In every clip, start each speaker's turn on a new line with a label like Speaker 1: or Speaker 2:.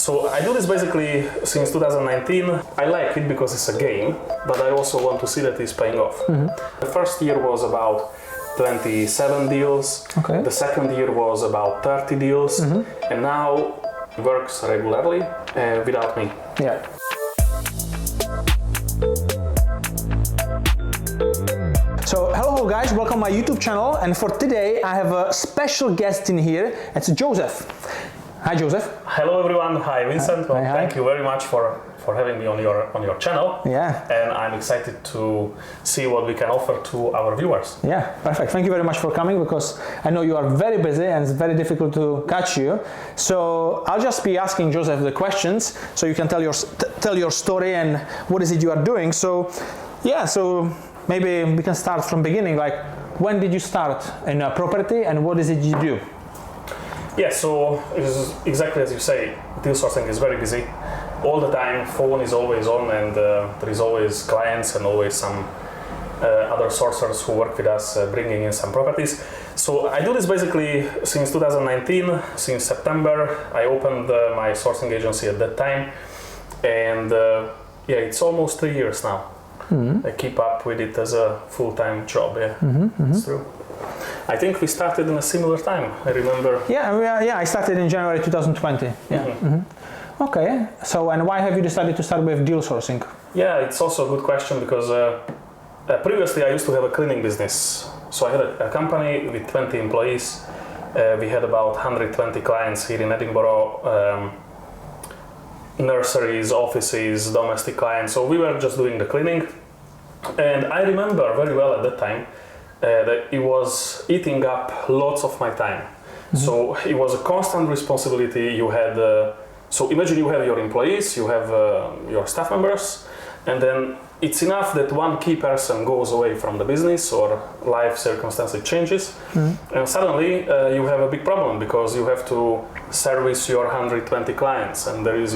Speaker 1: So I do this basically since 2019. I like it because it's a game, but I also want to see that it's paying off. The first year was about 27 deals.
Speaker 2: Okay.
Speaker 1: The second year was about 30 deals. And now it works regularly without me.
Speaker 2: Yeah. So hello guys, welcome to my YouTube channel, and for today I have a special guest in here. It's Jozef. Hi Jozef.
Speaker 1: Hello everyone. Hi Vincent. Well,
Speaker 2: hi.
Speaker 1: Thank you very much for having me on your channel.
Speaker 2: Yeah.
Speaker 1: And I'm excited to see what we can offer to our viewers.
Speaker 2: Yeah, perfect. Thank you very much for coming, because I know you are very busy and it's very difficult to catch you. So I'll just be asking Jozef the questions so you can tell your story and what is it you are doing. So yeah, so maybe we can start from beginning. Like, when did you start in a property and what is it you do?
Speaker 1: Yeah, so it's exactly as you say, deal sourcing is very busy. All the time, phone is always on, and there is always clients and always some other sourcers who work with us bringing in some properties. So I do this basically since 2019, since September. I opened my sourcing agency at that time, and yeah, it's almost 3 years now. I keep up with it as a full-time job, yeah, it's true. I think we started in a similar time, I remember.
Speaker 2: Yeah, I started in January 2020. Yeah. Okay, so and why have you decided to start with deal sourcing?
Speaker 1: Yeah, it's also a good question, because previously I used to have a cleaning business. So I had a company with 20 employees. We had about 120 clients here in Edinburgh, nurseries, offices, domestic clients. So we were just doing the cleaning. And I remember very well at that time that it was eating up lots of my time. So it was a constant responsibility. You had, so imagine you have your employees, you have your staff members, and then it's enough that one key person goes away from the business or life circumstances changes, and suddenly you have a big problem, because you have to service your 120 clients, and there is,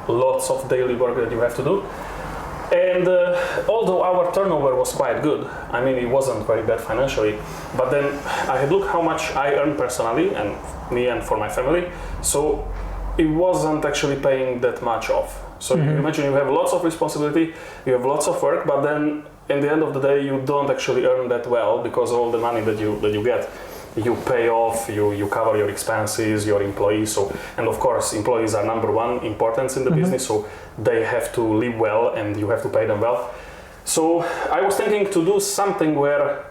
Speaker 1: lots of daily work that you have to do. And although our turnover was quite good, I mean, it wasn't very bad financially, but then I had looked how much I earned personally, and me and for my family, so it wasn't actually paying that much off. So you imagine you have lots of responsibility, you have lots of work, but then in the end of the day you don't actually earn that well, because all the money that you get, you pay off, you cover your expenses, your employees. So, and of course employees are number one importance in the business, so they have to live well and you have to pay them well. So I was thinking to do something where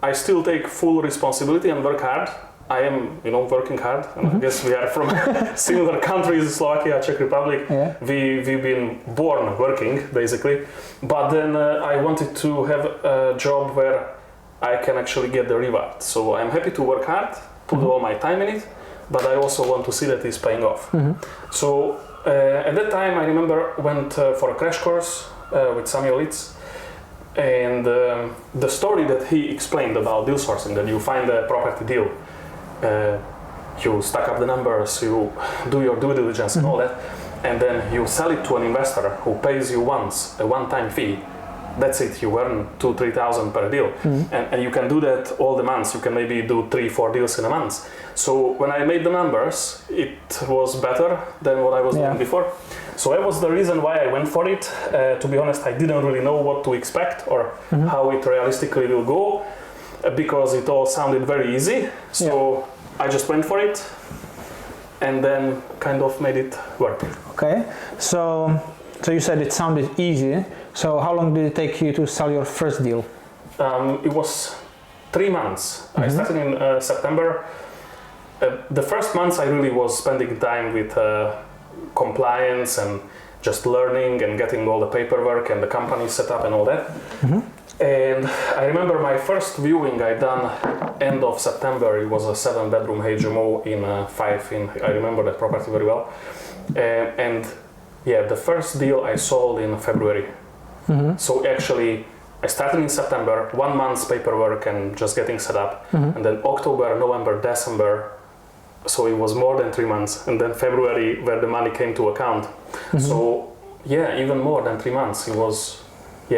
Speaker 1: I still take full responsibility and work hard. I am, working hard, and I guess we are from similar countries, Slovakia, Czech Republic. Yeah. We've been born working, basically. But then I wanted to have a job where I can actually get the reward. So I'm happy to work hard, put all my time in it, but I also want to see that it's paying off. So at that time, I remember went for a crash course with Samuel Litz, and the story that he explained about deal sourcing, that you find a property deal, you stack up the numbers, you do your due diligence and all that, and then you sell it to an investor who pays you once, a one-time fee. That's it, you earn 2,000-3,000 per deal. And you can do that all the months. You can maybe do 3-4 deals in a month. So when I made the numbers, it was better than what I was doing before. So that was the reason why I went for it. To be honest, I didn't really know what to expect or how it realistically will go, because it all sounded very easy. So I just went for it and then kind of made it work. Okay,
Speaker 2: so you said it sounded easy. So how long did it take you to sell your first deal?
Speaker 1: It was 3 months. I started in September. The first months I really was spending time with compliance and just learning and getting all the paperwork and the company set up and all that. And I remember my first viewing I done end of September. It was a 7-bedroom HMO in I remember that property very well. And yeah, the first deal I sold in February. So actually I started in September, 1 month's paperwork and just getting set up, and then October, November, December, so it was more than 3 months, and then February where the money came to account. So yeah, even more than 3 months. It was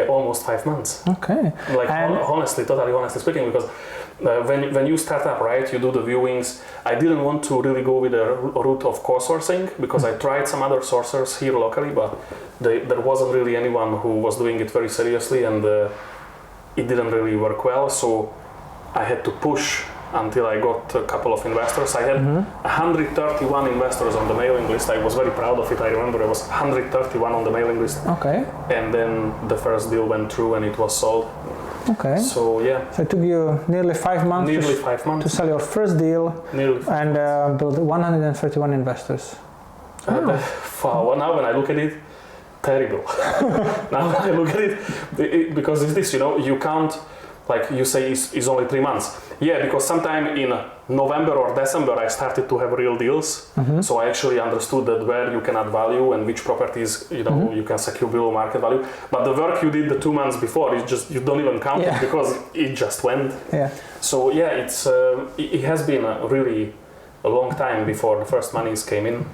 Speaker 1: almost 5 months.
Speaker 2: Okay.
Speaker 1: Like honestly, totally honestly speaking, because when you start up, right, you do the viewings. I didn't want to really go with a route of co-sourcing because I tried some other sourcers here locally, but there wasn't really anyone who was doing it very seriously, and it didn't really work well. So I had to push until I got a couple of investors. I had 131 investors on the mailing list. I was very proud of it. I remember it was 131 on the mailing list.
Speaker 2: Okay.
Speaker 1: And then the first deal went through and it was sold.
Speaker 2: Okay.
Speaker 1: So yeah.
Speaker 2: So it took you nearly 5 months.
Speaker 1: Nearly 5 months
Speaker 2: to sell your first deal.
Speaker 1: Nearly.
Speaker 2: And build 131 investors.
Speaker 1: Wow. Now when I look at it, terrible. Now when I look at it, because it's this, you count, like you say, is only 3 months. Yeah, because sometime in November or December I started to have real deals. So I actually understood that where you can add value and which properties you can secure below market value. But the work you did the 2 months before is just, you don't even count it because it just went.
Speaker 2: Yeah.
Speaker 1: So yeah, it has been really a long time before the first monies came in.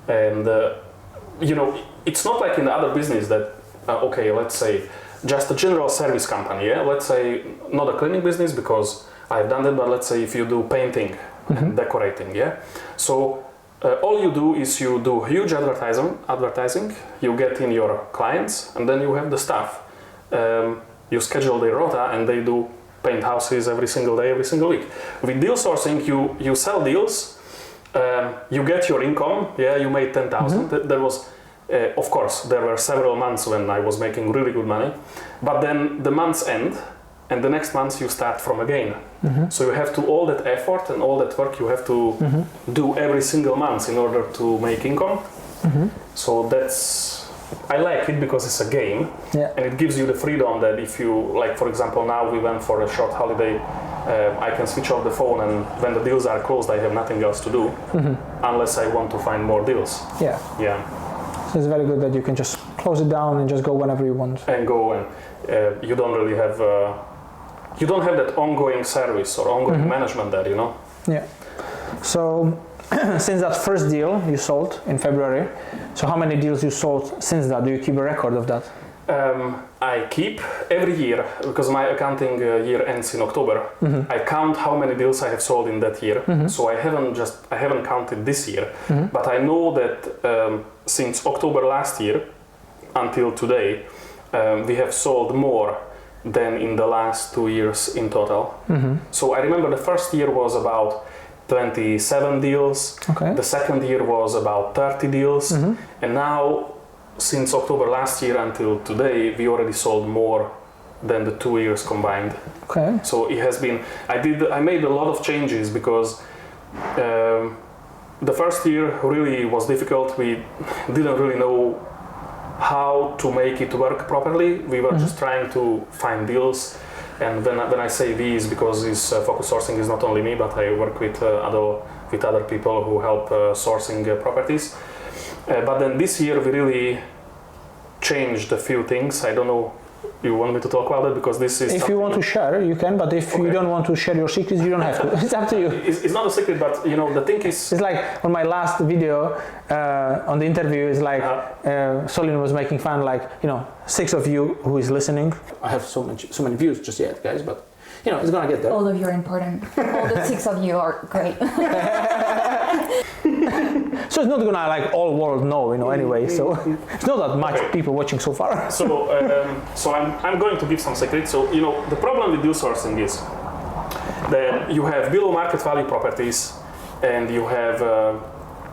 Speaker 1: And it's not like in the other business that okay, let's say just a general service company, yeah? Let's say not a cleaning business because I've done that, but let's say if you do painting and decorating, yeah? So all you do is you do huge advertising, you get in your clients, and then you have the staff. You schedule their rota and they do paint houses every single day, every single week. With deal sourcing, you sell deals, you get your income, yeah, you made 10,000. There was of course, there were several months when I was making really good money, but then the months end, and the next month you start from again. So you have to, all that effort and all that work you have to do every single month in order to make income. So I like it because it's a game, and it gives you the freedom that if you, like for example, now we went for a short holiday, I can switch off the phone, and when the deals are closed, I have nothing else to do, unless I want to find more deals. Yeah.
Speaker 2: So it's very good that you can just close it down and just go whenever you want.
Speaker 1: And go, and you don't really have, you don't have that ongoing service or ongoing management there,
Speaker 2: Yeah. So since that first deal you sold in February, so how many deals you sold since that? Do you keep a record of that?
Speaker 1: I keep every year, because my accounting year ends in October. I count how many deals I have sold in that year. So I haven't counted this year, but I know that since October last year until today, we have sold more than in the last 2 years in total. So I remember the first year was about 27 deals. The second year was about 30 deals, and now since October last year until today, we already sold more than the 2 years combined. So it has been, I made a lot of changes because the first year really was difficult. We didn't really know how to make it work properly. We were just trying to find deals. And when I say we, is because this focus sourcing is not only me, but I work with other people who help sourcing properties. But then this year we really changed a few things. I don't know, you want me to talk about it because this is...
Speaker 2: If you want to share, you can, but if you don't want to share your secrets, you don't have to. It's up to you.
Speaker 1: It's not a secret, but the thing is...
Speaker 2: It's like on my last video on the interview, it's like Solin was making fun, like, 6 of you who is listening. I have so many views just yet, guys, but it's gonna get there.
Speaker 3: All of you are important. All the 6 of you are great.
Speaker 2: So it's not gonna like all world know, anyway. So it's not that much people watching so far.
Speaker 1: So I'm going to give some secrets. So the problem with deal sourcing is that you have below market value properties, and you have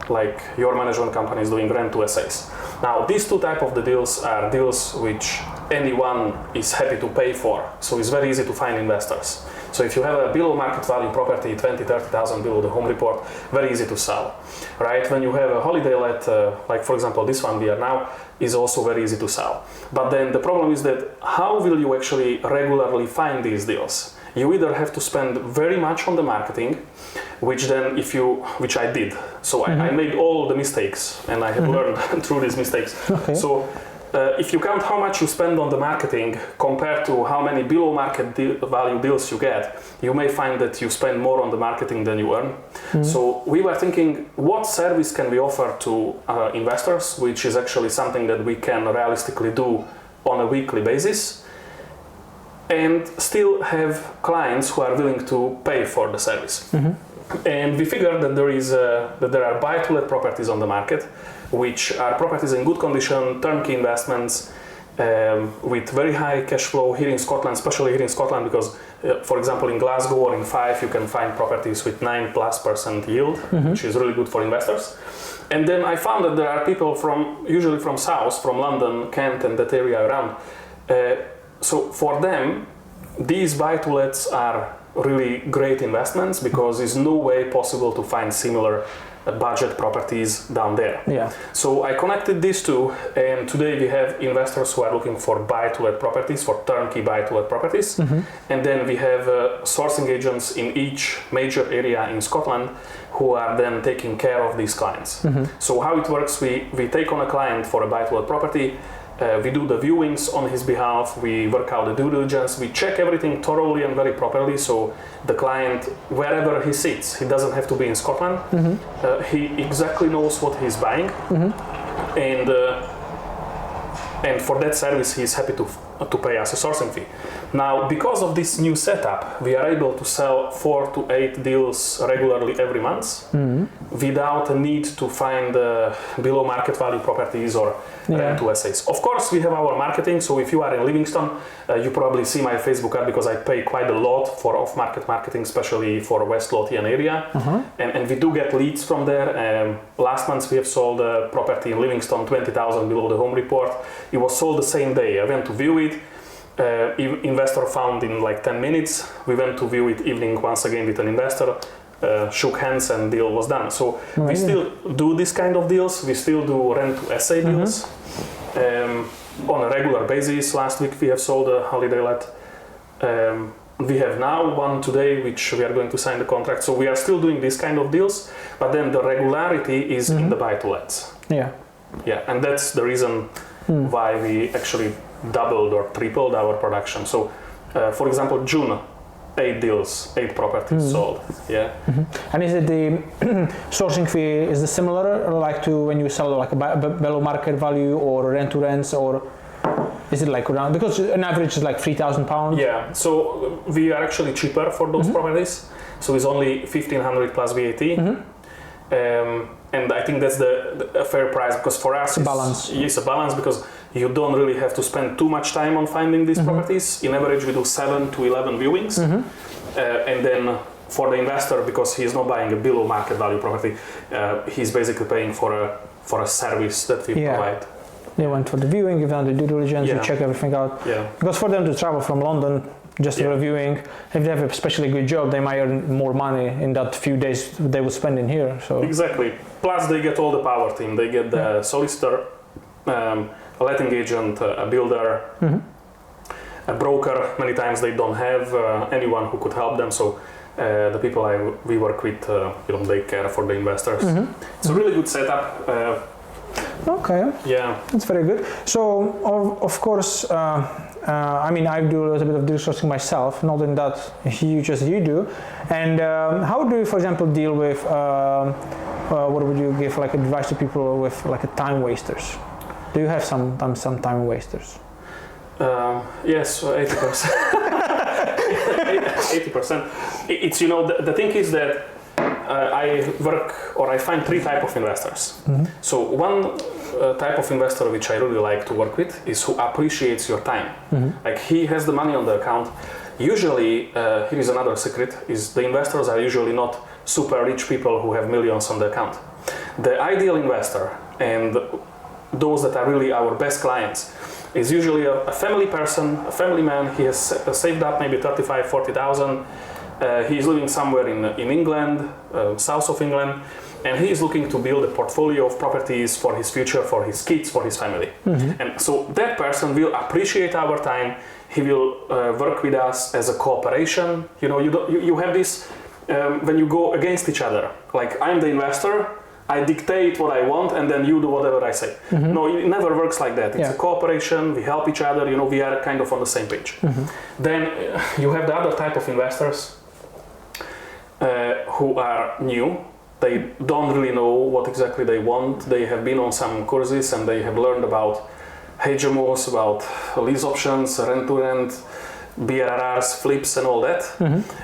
Speaker 1: like your management company is doing rent to SAs. Now these two type of the deals are deals which anyone is happy to pay for. So it's very easy to find investors. So if you have a below market value property, 20, 30,000 below the home report, very easy to sell, right? When you have a holiday let, like for example this one we are now, is also very easy to sell. But then the problem is that how will you actually regularly find these deals? You either have to spend very much on the marketing, which I did. So I made all the mistakes, and I have learned through these mistakes. So if you count how much you spend on the marketing compared to how many below market value deals you get, you may find that you spend more on the marketing than you earn. So we were thinking, what service can we offer to investors, which is actually something that we can realistically do on a weekly basis, and still have clients who are willing to pay for the service. And we figured that there are buy-to-let properties on the market, which are properties in good condition, turnkey investments, with very high cash flow here in Scotland, especially here in Scotland, because for example in Glasgow or in Fife you can find properties with 9+% yield, which is really good for investors. And then I found that there are people usually from South, from London, Kent and that area around. So for them, these buy-to-lets are really great investments because there's no way possible to find similar budget properties down there.
Speaker 2: Yeah.
Speaker 1: So I connected these two, and today we have investors who are looking for buy-to-let properties, for turnkey buy-to-let properties. And then we have sourcing agents in each major area in Scotland who are then taking care of these clients. So how it works, we take on a client for a buy-to-let property, we do the viewings on his behalf, we work out the due diligence, we check everything thoroughly and very properly, so the client, wherever he sits, he doesn't have to be in Scotland, he exactly knows what he's buying, and for that service he's happy to pay us a sourcing fee. Now, because of this new setup, we are able to sell 4 to 8 deals regularly every month without a need to find below market value properties or rent to essays. Of course, we have our marketing, so if you are in Livingston, you probably see my Facebook ad because I pay quite a lot for off-market marketing, especially for West Lothian area, and we do get leads from there. Last month we have sold a property in Livingston, 20,000 below the home report. It was sold the same day. I went to view it. Investor found in like 10 minutes. We went to view it evening once again with an investor, shook hands and deal was done. So we still do this kind of deals. We still do rent to essay deals on a regular basis. Last week we have sold a holiday let. We have now one today which we are going to sign the contract. So we are still doing this kind of deals, but then the regularity is in the buy-to-lets. Yeah, and that's the reason why we actually doubled or tripled our production. So, for example, June, 8 deals, 8 properties sold.
Speaker 2: And is it the sourcing fee, is it similar like to when you sell like a below market value or rent to rents, or is it like around, because an average is like £3,000?
Speaker 1: Yeah, so we are actually cheaper for those properties. So it's only 1,500 plus VAT. And I think that's a fair price, because for us it's a balance because you don't really have to spend too much time on finding these properties. In average we do 7 to 11 viewings, and then for the investor, because he's not buying a below market value property, he's basically paying for a service that we provide.
Speaker 2: They went for the viewing, you've done the due diligence, you check everything out. Because for them to travel from London just for a viewing, if they have a especially good job, they might earn more money in that few days they will spend in here. So
Speaker 1: exactly. Plus they get all the power team. They get the solicitor, a letting agent, a builder, a broker. Many times they don't have anyone who could help them. So the people we work with, they care for the investors. It's a really good setup.
Speaker 2: Okay.
Speaker 1: Yeah.
Speaker 2: That's very good. So, of course, I mean, I do a little bit of deal sourcing myself, not in that huge as you do. And how do you, for example, deal with, what would you give like advice to people with like a time wasters? Do you have some time wasters?
Speaker 1: Yes, 80%. 80%. It's, the thing is that I find 3 types of investors. So one type of investor which I really like to work with is who appreciates your time. Like he has the money on the account. Usually, here is another secret, is the investors are usually not super rich people who have millions on the account. The ideal investor, and those that are really our best clients, is usually a family person, a family man. He has saved up maybe 35, 40,000. He is living somewhere in England, south of England, and he is looking to build a portfolio of properties for his future, for his kids, for his family. And so that person will appreciate our time. He will work with us as a cooperation. You have this when you go against each other. Like, I'm the investor, I dictate what I want, and then you do whatever I say. No, it never works like that. It's a cooperation. We help each other. We are kind of on the same page. Then you have the other type of investors who are new. They don't really know what exactly they want. They have been on some courses and they have learned about HMOs, about lease options, rent to rent, BRRs, flips, and all that.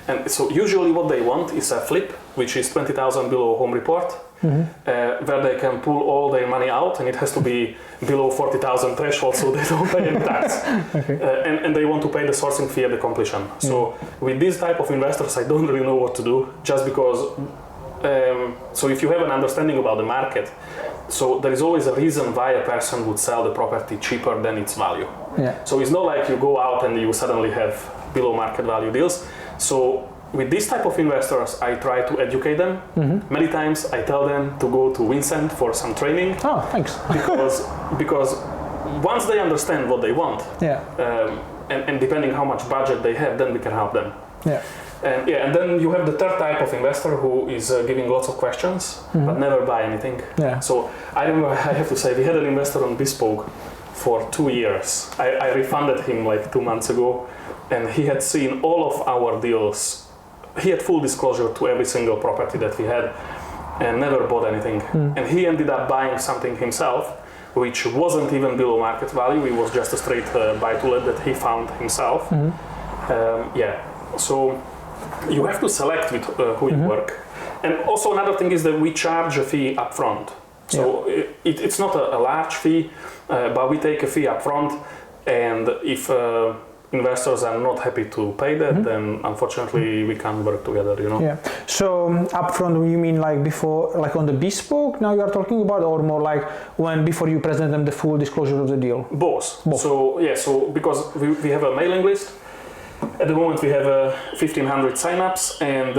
Speaker 1: And so usually what they want is a flip, which is 20,000 below home report, where they can pull all their money out, and it has to be below 40,000 threshold, so they don't pay any tax. And they want to pay the sourcing fee at the completion. So with this type of investors, I don't really know what to do, just because. So if you have an understanding about the market, so there is always a reason why a person would sell the property cheaper than its value. So it's not like you go out and you suddenly have below market value deals. So with this type of investors, I try to educate them. Many times I tell them to go to Vincent for some training.
Speaker 2: Oh, thanks.
Speaker 1: because once they understand what they want, and depending how much budget they have, then we can help them. And then you have the third type of investor who is giving lots of questions but never buy anything. So I remember, I have to say, we had an investor on Bespoke for 2 years. I refunded him like 2 months ago, and he had seen all of our deals. He had full disclosure to every single property that we had and never bought anything. And he ended up buying something himself, which wasn't even below market value. It was just a straight buy-to-let that he found himself. So you have to select with who you work. And also another thing is that we charge a fee upfront. So it's not a large fee, but we take a fee upfront, and if investors are not happy to pay that, then unfortunately we can't work together, you know.
Speaker 2: So upfront, you mean like before, like on the Bespoke now you are talking about, or more like before you present them the full disclosure of the deal?
Speaker 1: Both. So because we have a mailing list. At the moment we have 1,500 signups, and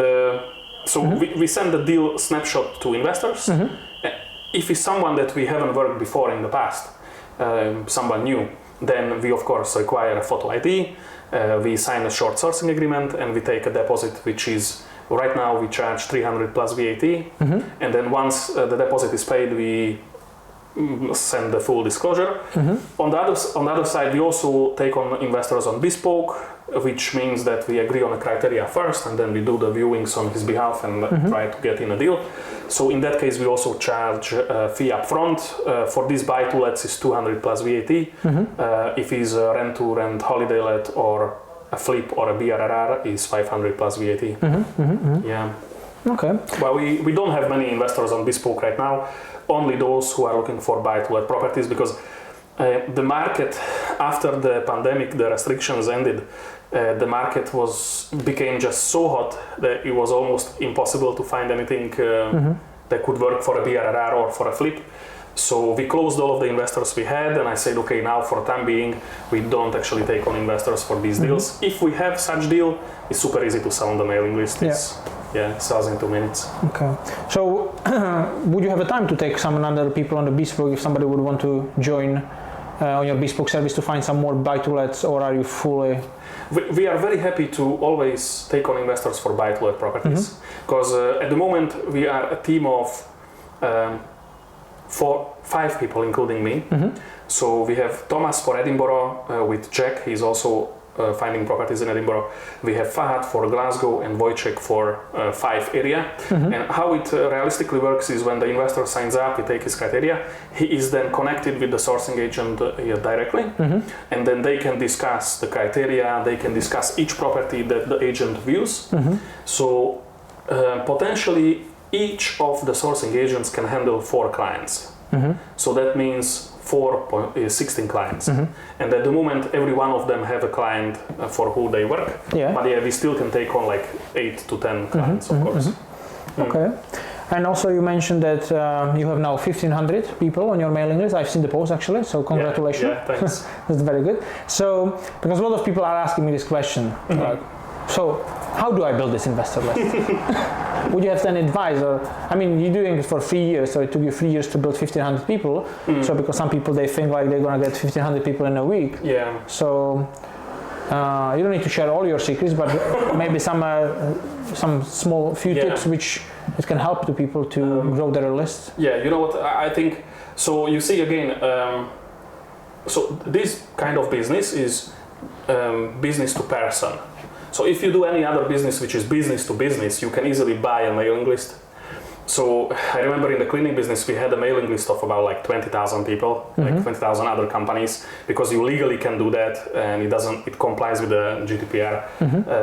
Speaker 1: so we send the deal snapshot to investors. If it's someone that we haven't worked before in the past, someone new, then we of course require a photo ID, we sign a short sourcing agreement, and we take a deposit, which is, right now we charge 300 plus VAT, and then once the deposit is paid, we send the full disclosure. On the other side, we also take on investors on Bespoke, which means that we agree on a criteria first, and then we do the viewings on his behalf and try to get in a deal. So in that case, we also charge a fee up front. For these buy-to-lets is 200 plus VAT. If it's a rent-to-rent holiday let or a flip or a BRRR is 500 plus VAT.
Speaker 2: Okay.
Speaker 1: But we don't have many investors on Bespoke right now, only those who are looking for buy-to-let properties, because the market, after the pandemic, the restrictions ended, the market became just so hot that it was almost impossible to find anything that could work for a BRRR or for a flip. So we closed all of the investors we had, and I said, okay, now for the time being, we don't actually take on investors for these deals. If we have such deal, it's super easy to sell on the mailing list. It sells in 2 minutes. Okay.
Speaker 2: So would you have a time to take some other people on the Bespoke if somebody would want to join on your Bespoke service to find some more buy-to-lets, or are you fully?
Speaker 1: We are very happy to always take on investors for buy-to-let properties, because at the moment we are a team of 5 people, including me. So we have Thomas for Edinburgh with Jack, he's also finding properties in Edinburgh. We have Fahad for Glasgow and Wojciech for Fife area. And how it realistically works is when the investor signs up, we take his criteria, he is then connected with the sourcing agent directly, and then they can discuss the criteria, they can discuss each property that the agent views. So potentially each of the sourcing agents can handle 4 clients. So that means 16 clients. And at the moment, every one of them have a client for who they work. But we still can take on like 8 to 10 clients, of course.
Speaker 2: Okay. And also you mentioned that you have now 1,500 people on your mailing list. I've seen the post actually, so congratulations.
Speaker 1: Yeah, thanks.
Speaker 2: That's very good. So, because a lot of people are asking me this question, like, so how do I build this investor list? Would you have any advice? Or, I mean, you're doing it for 3 years, so it took you 3 years to build 1,500 people. So because some people, they think like they're gonna get 1,500 people in a week. So you don't need to share all your secrets, but maybe some small few tips which it can help to people to grow their list.
Speaker 1: You know what, I think, so you see again, so this kind of business is business to person. So if you do any other business which is business to business, you can easily buy a mailing list. So I remember in the cleaning business we had a mailing list of about like 20,000 people, like 20,000 other companies, because you legally can do that and it complies with the GDPR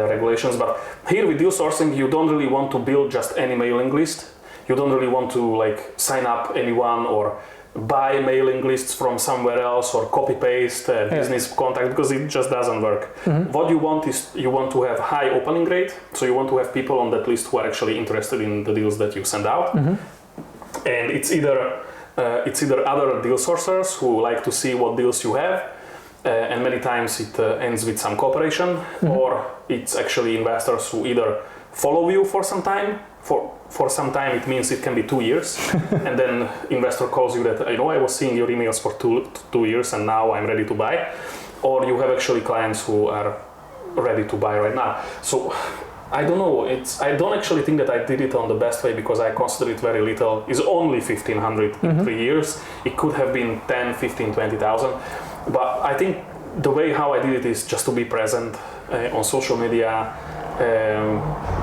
Speaker 1: regulations. But here with deal sourcing, you don't really want to build just any mailing list. You don't really want to like sign up anyone or buy mailing lists from somewhere else or copy paste business contact, because it just doesn't work. What you want is you want to have high opening rate, so you want to have people on that list who are actually interested in the deals that you send out. And it's either other deal sourcers who like to see what deals you have, and many times it ends with some cooperation, or it's actually investors who either follow you for some time. For some time, it means it can be 2 years, and then investor calls you that, I was seeing your emails for two years and now I'm ready to buy. Or you have actually clients who are ready to buy right now. So I don't know, I don't actually think that I did it on the best way, because I consider it very little. It's only 1,500 in 3 years. It could have been 10, 15, 20,000. But I think the way how I did it is just to be present on social media,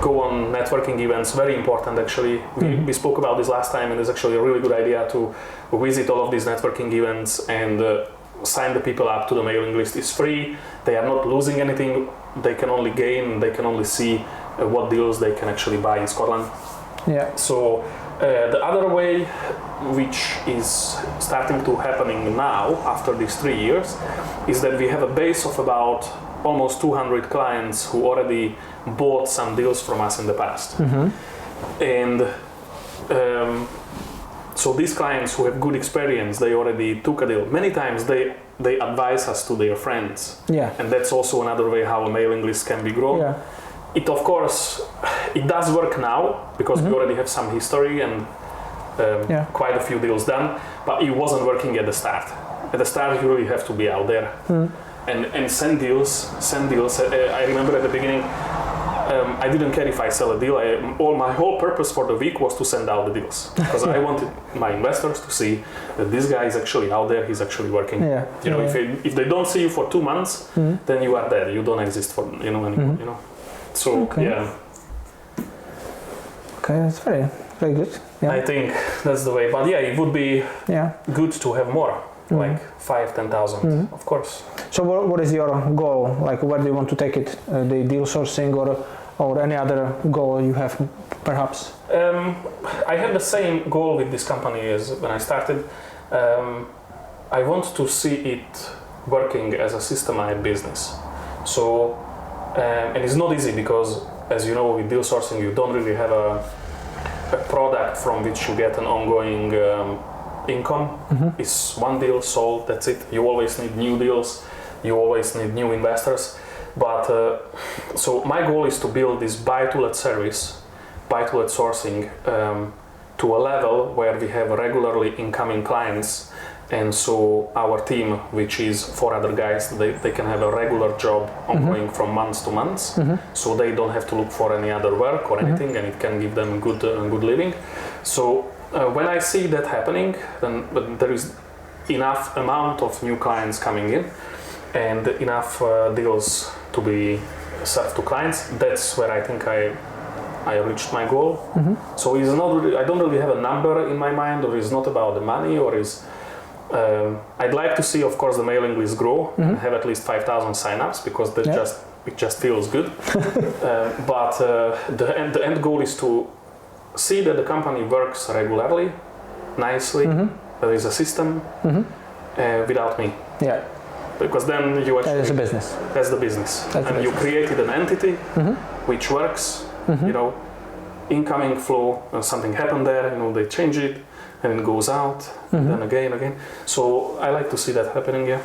Speaker 1: go on networking events, very important actually. We spoke about this last time, and it's actually a really good idea to visit all of these networking events and sign the people up to the mailing list. It's free, they are not losing anything, they can only gain, they can only see what deals they can actually buy in Scotland. So the other way, which is starting to happening now after these 3 years, is that we have a base of about almost 200 clients who already bought some deals from us in the past. And so these clients who have good experience, they already took a deal. Many times they advise us to their friends. And that's also another way how a mailing list can be grown. It of course, it does work now, because we already have some history and quite a few deals done, but it wasn't working at the start. At the start, you really have to be out there. And send deals. I remember at the beginning, I didn't care if I sell a deal. My whole purpose for the week was to send out the deals, because I wanted my investors to see that this guy is actually out there. He's actually working. If they don't see you for 2 months, then you are dead. You don't exist for anymore. So
Speaker 2: Okay, that's very, very good.
Speaker 1: I think that's the way. But it would be good to have more. Like 5,000, 10,000, of course.
Speaker 2: So what is your goal? Like, where do you want to take it? The deal sourcing or any other goal you have, perhaps?
Speaker 1: I have the same goal with this company as when I started. I want to see it working as a systemized business. So, and it's not easy, because, as you know, with deal sourcing, you don't really have a product from which you get an ongoing income. Is one deal sold, that's it. You always need new deals, you always need new investors. But so my goal is to build this buy-to-let service, buy-to-let sourcing, to a level where we have regularly incoming clients, and so our team, which is 4 other guys, they can have a regular job ongoing from months to months, so they don't have to look for any other work or anything, and it can give them good living. So when I see that happening, then there is enough amount of new clients coming in and enough deals to be served to clients. That's where I think I reached my goal. So it's not really, I don't really have a number in my mind, or it's not about the money, or is I'd like to see, of course, the mailing list grow and have at least 5,000 signups, because that it just feels good. But the end goal is to see that the company works regularly, nicely. There is a system without me. Because then you actually...
Speaker 2: That is a business.
Speaker 1: That's the business. And you created an entity which works, incoming flow, something happened there, they change it, and it goes out, and then again. So I like to see that happening,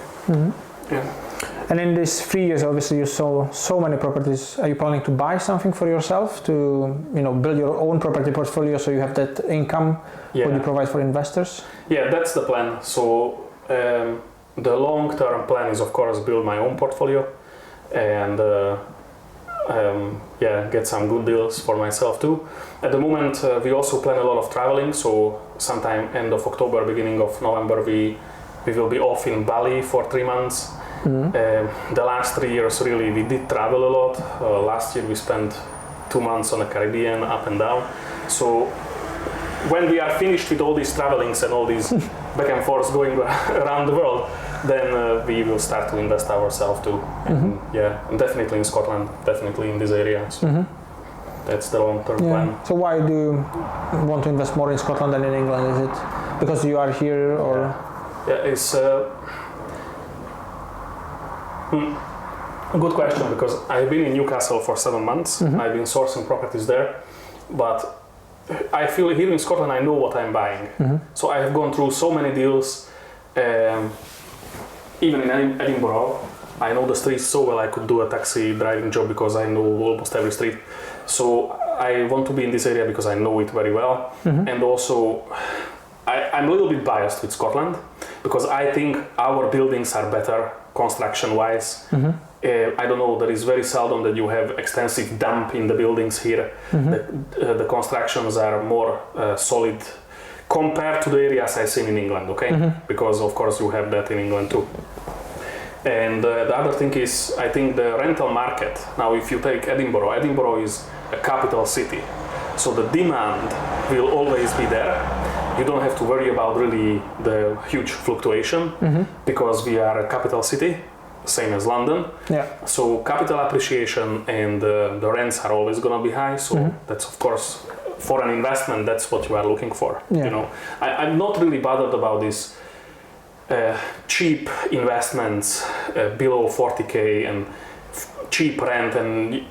Speaker 2: And in these 3 years, obviously, you saw so many properties. Are you planning to buy something for yourself to, build your own property portfolio, so you have that income what you provide for investors?
Speaker 1: Yeah, that's the plan. So the long-term plan is, of course, build my own portfolio and get some good deals for myself too. At the moment, we also plan a lot of traveling. So sometime end of October, beginning of November, we will be off in Bali for 3 months. The last 3 years, really, we did travel a lot. Last year, we spent 2 months on the Caribbean, up and down. So when we are finished with all these travelings and all these back and forth going around the world, then we will start to invest ourselves too. And, and definitely in Scotland, definitely in this area. So that's the long-term plan.
Speaker 2: So why do you want to invest more in Scotland than in England? Is it because you are here, or?
Speaker 1: Yeah, it's a good question, because I've been in Newcastle for 7 months. I've been sourcing properties there, but I feel here in Scotland I know what I'm buying. So I have gone through so many deals, even in Edinburgh. I know the streets so well. I could do a taxi driving job because I know almost every street. So I want to be in this area because I know it very well. And also I'm a little bit biased with Scotland because I think our buildings are better construction wise. I don't know, there is very seldom that you have extensive damp in the buildings here. The constructions are more solid compared to the areas I've seen in England, okay? Because of course you have that in England too. And the other thing is, I think the rental market, now if you take Edinburgh, Edinburgh is a capital city. So the demand will always be there. You don't have to worry about really the huge fluctuation because we are a capital city, same as London. So capital appreciation and the rents are always going to be high. So that's of course, for an investment, that's what you are looking for. You know, I'm not really bothered about this cheap investments below 40k and cheap rent, and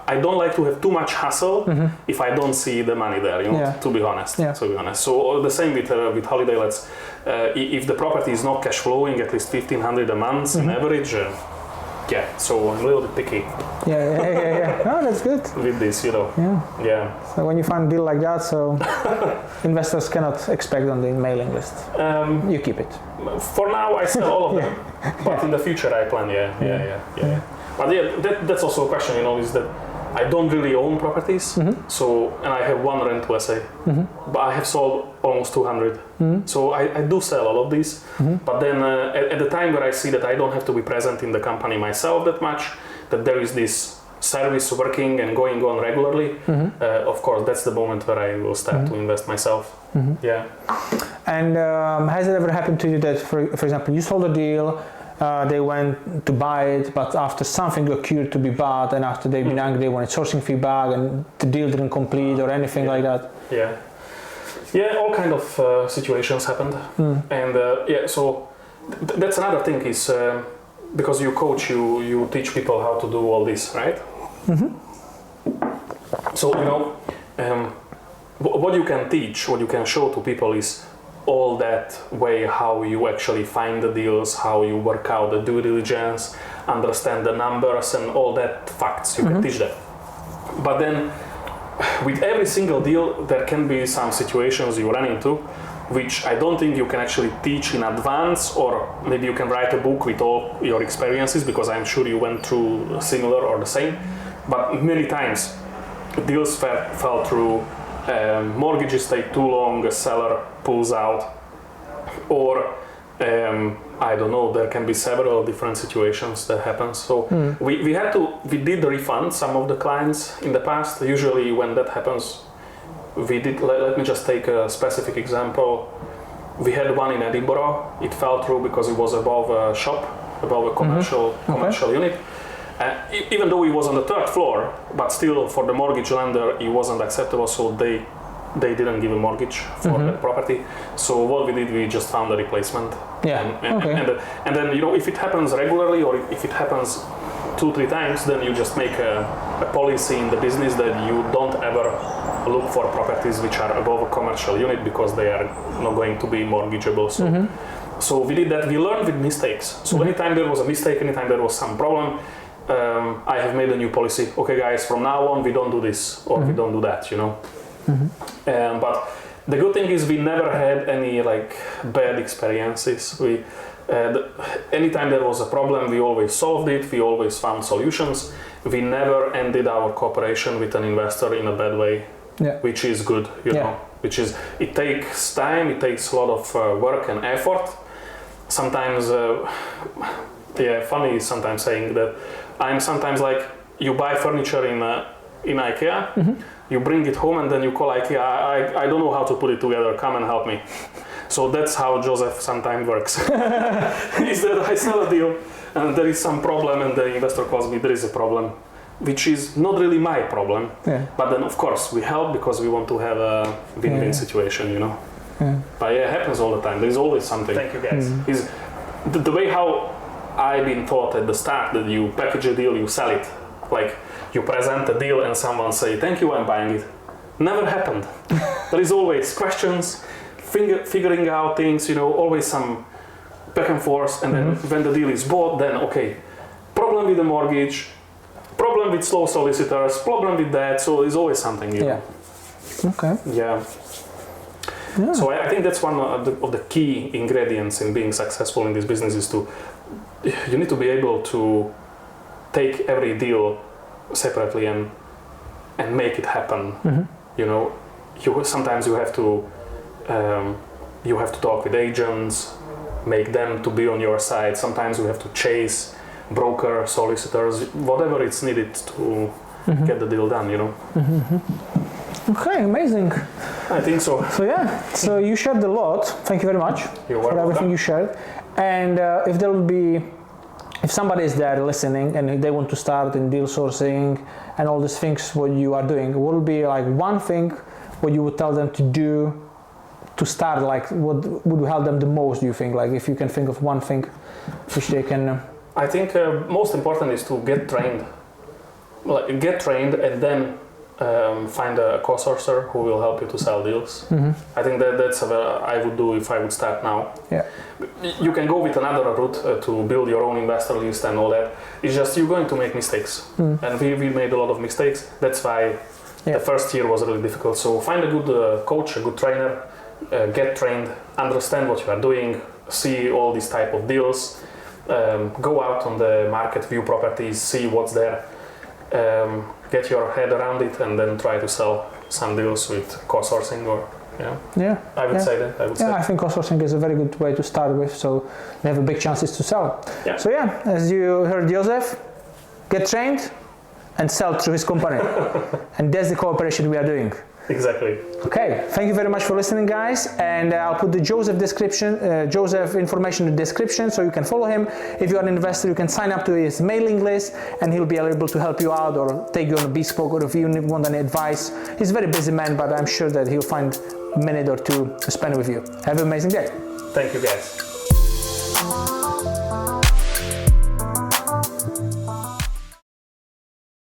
Speaker 1: I don't like to have too much hassle if I don't see the money there, you know, to be honest. So the same with holiday lets. If the property is not cash flowing at least 1,500 a month on average, so I'm a little bit picky.
Speaker 2: No, that's good.
Speaker 1: With this, you know.
Speaker 2: So when you find a deal like that, so investors cannot expect on the mailing list. You keep it.
Speaker 1: For now, I sell all of them, but in the future I plan. But that's also a question, you know, is that I don't really own properties, so, and I have one rent, let's say, but I have sold almost 200. So I do sell all of these, but then at the time where I see that I don't have to be present in the company myself that much, that there is this service working and going on regularly, of course, that's the moment where I will start to invest myself.
Speaker 2: And has it ever happened to you that, for example, you sold a deal, they went to buy it, but after something occurred to be bought, and after they've been angry, they wanted sourcing fee back, and the deal didn't complete or anything like that?
Speaker 1: All kind of situations happened. And so that's another thing is, because you coach, you teach people how to do all this, right? So, you know, what you can teach, what you can show to people is all that way how you actually find the deals, how you work out the due diligence, understand the numbers and all that facts, you can teach that. But then with every single deal there can be some situations you run into which I don't think you can actually teach in advance, or maybe you can write a book with all your experiences, because I'm sure you went through similar or the same, but many times deals fell through, mortgages take too long, a seller pulls out, or I don't know, there can be several different situations that happen. So we did refund some of the clients in the past. Usually when that happens, let me just take a specific example. We had one in Edinburgh. It fell through because it was above a shop, above a commercial unit. Even though it was on the third floor, but still for the mortgage lender it wasn't acceptable, so they didn't give a mortgage for that property. So what we did, we just found a replacement. And then, you know, if it happens regularly, or if it happens 2-3 times, then you just make a policy in the business that you don't ever look for properties which are above a commercial unit, because they are not going to be mortgageable. So we did that. We learned with mistakes. So anytime there was a mistake, anytime there was some problem, I have made a new policy. Okay, guys, from now on we don't do this, or we don't do that, you know. But the good thing is we never had any like bad experiences. Anytime there was a problem, we always solved it. We always found solutions. We never ended our cooperation with an investor in a bad way, which is good, you know. It takes time. It takes a lot of work and effort. Sometimes, funny sometimes saying that I'm sometimes like, you buy furniture in IKEA. You bring it home and then you call like, I don't know how to put it together, come and help me. So that's how Jozef sometimes works. Is that I sell a deal and there is some problem and the investor calls me, there is a problem, which is not really my problem.
Speaker 2: Yeah.
Speaker 1: But then of course we help because we want to have a win-win situation, you know.
Speaker 2: Yeah.
Speaker 1: But yeah, it happens all the time. There's always something. Thank you guys. Is the way how I've been taught at the start that you package a deal, you sell it. Like you present a deal and someone say, thank you, I'm buying it. Never happened. There is always questions, figuring out things, you know, always some back and forth. And then when the deal is bought, then okay, problem with the mortgage, problem with slow solicitors, problem with that. So there's always something, you know.
Speaker 2: Okay.
Speaker 1: Yeah. So I think that's one of the key ingredients in being successful in this business is you need to be able to take every deal separately and make it happen. You know, sometimes you have to talk with agents, make them to be on your side. Sometimes you have to chase broker, solicitors, whatever it's needed to get the deal done, you know.
Speaker 2: Okay, amazing.
Speaker 1: I think so.
Speaker 2: So yeah, so you shared a lot. Thank you very much for everything you shared. And if somebody is there listening and they want to start in deal sourcing and all these things what you are doing, what would be like one thing what you would tell them to do to start? Like what would help them the most, do you think? Like if you can think of one thing which they can...
Speaker 1: I think most important is to get trained. Like, get trained and then find a co-sourcer who will help you to sell deals. I think that's what I would do if I would start now.
Speaker 2: Yeah.
Speaker 1: You can go with another route to build your own investor list and all that. It's just you're going to make mistakes. And we made a lot of mistakes. That's why the first year was really difficult. So find a good coach, a good trainer, get trained, understand what you are doing, see all these type of deals, go out on the market, view properties, see what's there. Get your head around it and then try to sell some deals with co-sourcing or I would say that.
Speaker 2: I think co-sourcing is a very good way to start with, so you have a big chances to sell. So as you heard Jozef, get trained and sell through his company. And that's the cooperation we are doing.
Speaker 1: Exactly.
Speaker 2: Okay, thank you very much for listening, guys, and I'll put the Jozef information in the description so you can follow him. If you're an investor, you can sign up to his mailing list and he'll be able to help you out or take you on a bespoke, or if you want any advice. He's a very busy man, but I'm sure that he'll find a minute or two to spend with you. Have an amazing day.
Speaker 1: Thank you, guys.